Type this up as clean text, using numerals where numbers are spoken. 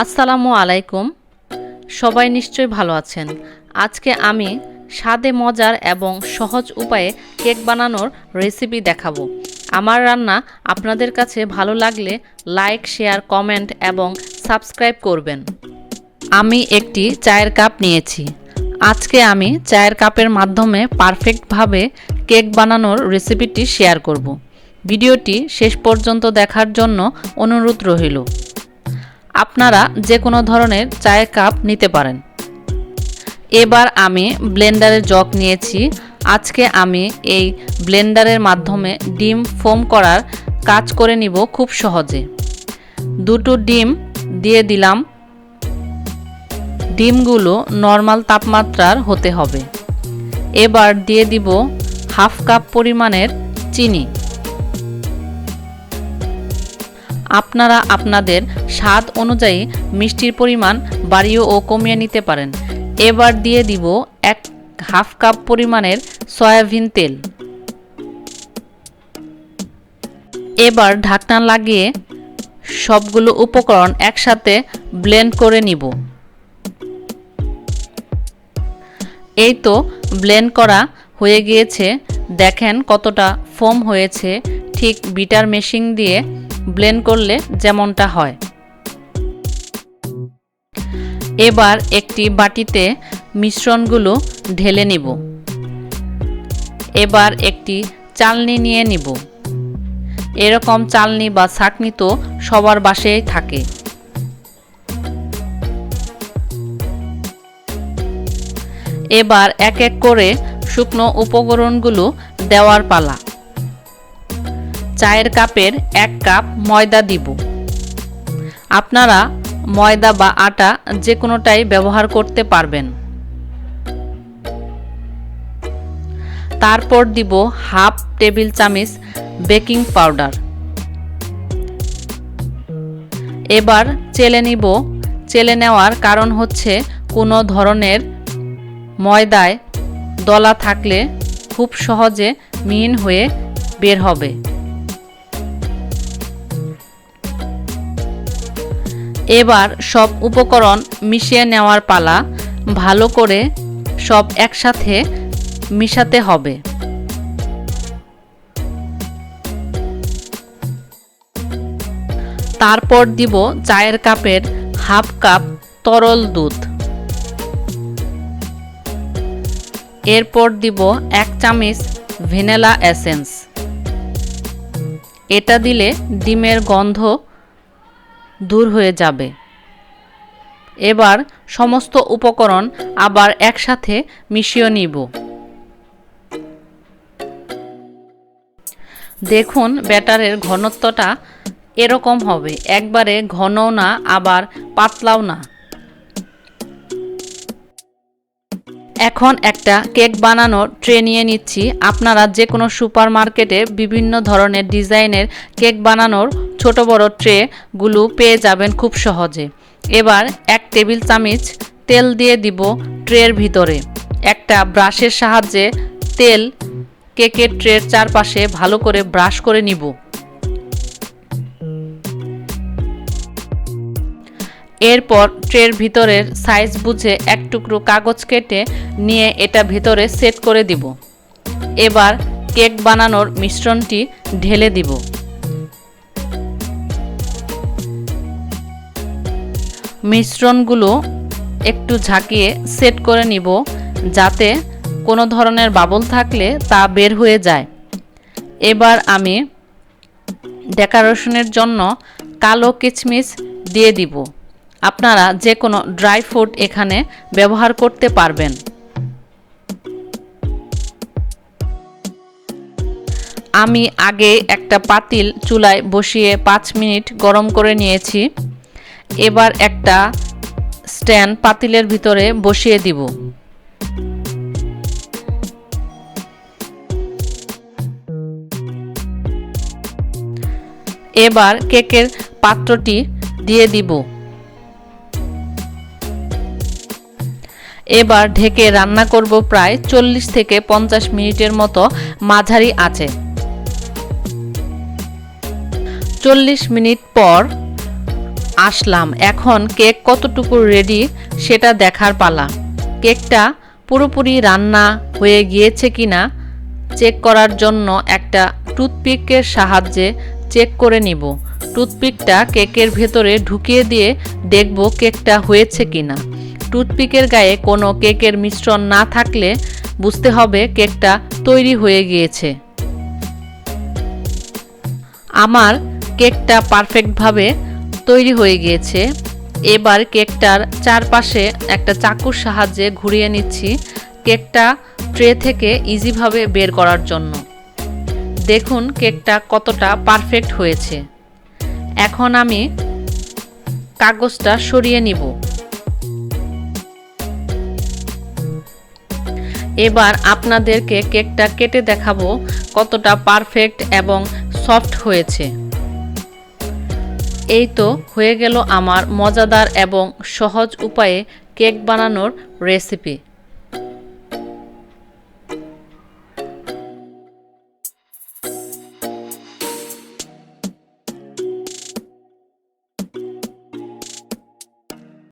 আসসালামু আলাইকুম। সবাই নিশ্চয়ই ভালো আছেন। আজকে আমি স্বাদে মজার এবং সহজ উপায়ে কেক বানানোর রেসিপি দেখাবো। আমার রান্না আপনাদের কাছে ভালো লাগলে লাইক, শেয়ার, কমেন্ট এবং সাবস্ক্রাইব করবেন। আমি একটি চায়ের কাপ নিয়েছি। আজকে আমি চায়ের কাপের মাধ্যমে পারফেক্টভাবে কেক বানানোর রেসিপিটি শেয়ার করব। ভিডিওটি শেষ পর্যন্ত দেখার জন্য অনুরোধ রইল। আপনারা যে কোনো ধরনের চায়ের কাপ নিতে পারেন। এবার আমি ব্লেন্ডারের জগ নিয়েছি। আজকে আমি এই ব্লেন্ডারের মাধ্যমে ডিম ফোম করার কাজ করে নিব খুব সহজে। দুটো ডিম দিয়ে দিলাম। ডিমগুলো নর্মাল তাপমাত্রার হতে হবে। এবার দিয়ে দিব হাফ কাপ পরিমাণের চিনি। আপনারা আপনাদের স্বাদ অনুযায়ী মিষ্টির পরিমাণ বাড়িয়ে ও কমিয়ে নিতে পারেন। এবার দিয়ে দিব হাফ কাপ পরিমাণের সয়াবিন তেল। এবার ঢাকনা লাগিয়ে সবগুলো উপকরণ একসাথে ব্লেন্ড করে নিব। এই তো ব্লেন্ড করা হয়ে গিয়েছে। দেখেন কতটা ফোম হয়েছে, ঠিক বিটার মেশিন দিয়ে ব্লেন্ড করলে যেমনটা হয়। এবার একটি বাটিতে মিশ্রণগুলো ঢেলে নিব। এবার একটি চালনি নিয়ে নিব। এরকম চালনি বা ছাঁকনি তো সবার বাসায় থাকে। এবার এক এক করে শুকনো উপকরণগুলো দেওয়ার পালা। চায়ের কাপের 1 কাপ ময়দা দিব। আপনারা ময়দা বা আটা যে কোনোটাই ব্যবহার করতে পারবেন। তারপর দিব হাফ টেবিল চামচ বেকিং পাউডার। এবার চেলে নিব। চেলে নেওয়ার কারণ হচ্ছে কোনো ধরনের ময়দায় দলা থাকলে খুব সহজে মিহিন হয়ে বের হবে। এবার সব উপকরণ মিশিয়ে নেওয়ার পালা। ভালো করে সব একসাথে মিশাতে হবে। তারপর দিব চায়ের কাপের হাফ কাপ তরল দুধ। এরপর দিব 1 চামচ ভ্যানিলা এসেন্স। এটা দিলে ডিমের গন্ধ দূর হয়ে যাবে। এবার সমস্ত উপকরণ আবার একসাথে মিশিয়ে নিব। দেখুন ব্যাটারের ঘনত্বটা এরকম হবে, একবারে ঘনও না আবার পাতলাও না। এখন একটা কেক বানানোর ট্রে নিয়ে নিচ্ছি। আপনারা যে কোনো সুপার মার্কেটে বিভিন্ন ধরনের ডিজাইনের কেক বানানোর ছোট বড় ট্রেগুলো পেয়ে যাবেন খুব সহজে। এবার 1 টেবিল চামচ তেল দিয়ে দিব ট্রের ভিতরে। একটা ব্রাশের সাহায্যে তেল কেকের ট্রের চারপাশে ভালো করে ব্রাশ করে নিব। এরপর ট্রের ভিতরের সাইজ বুঝে এক টুকরো কাগজ কেটে নিয়ে এটা ভিতরে সেট করে দিব। এবার কেক বানানোর মিশ্রণটি ঢেলে দিব। মিশ্রণগুলো একটু ঝাঁকিয়ে সেট করে নিব, যাতে কোনো ধরনের বাবল থাকলে তা বের হয়ে যায়। এবার আমি ডেকোরেশনের জন্য কালো কিশমিশ দিয়ে দিব। আপনারা যে কোনো ড্রাই ফ্রুট এখানে ব্যবহার করতে পারবেন। আমি আগে একটা পাতিল চুলায় বসিয়ে 5 মিনিট গরম করে নিয়েছি। এবার একটা স্ট্যান্ড পাতিলের ভিতরে বসিয়ে দিব। এবার কেকের পাত্রটি দিয়ে দিব। এবার ঢেকে রান্না করব প্রায় 40 থেকে 50 মিনিটের মতো মাঝারি আঁচে। 40 মিনিট পর আসলাম। এখন কেক কতটুকু রেডি সেটা দেখার পালা। কেকটা পুরোপুরি রান্না হয়ে গিয়েছে কিনা চেক করার জন্য একটা টুথপিকের সাহায্যে চেক করে নিব। টুথপিকটা কেকের ভেতরে ঢুকিয়ে দিয়ে দেখব কেকটা হয়েছে কিনা। টুথপিকের গায়ে কোনো কেকের মিশ্রণ না থাকলে বুঝতে হবে কেকটা তৈরি হয়ে গিয়েছে। আমার কেকটা পারফেক্টভাবে তৈরি হয়ে গিয়েছে। এবার কেকটার চারপাশে একটা চাকুর সাহায্যে ঘুরিয়ে নিচ্ছি কেকটা ট্রে থেকে ইজিভাবে বের করার জন্য। দেখুন কেকটা কতটা পারফেক্ট হয়েছে। এখন আমি কাগজটা সরিয়ে নিব। এবার আপনাদেরকে কেকটা কেটে দেখাবো কতটা পারফেক্ট এবং সফট হয়েছে। এই তো হয়ে গেল আমার মজাদার এবং সহজ উপায়ে কেক বানানোর রেসিপি।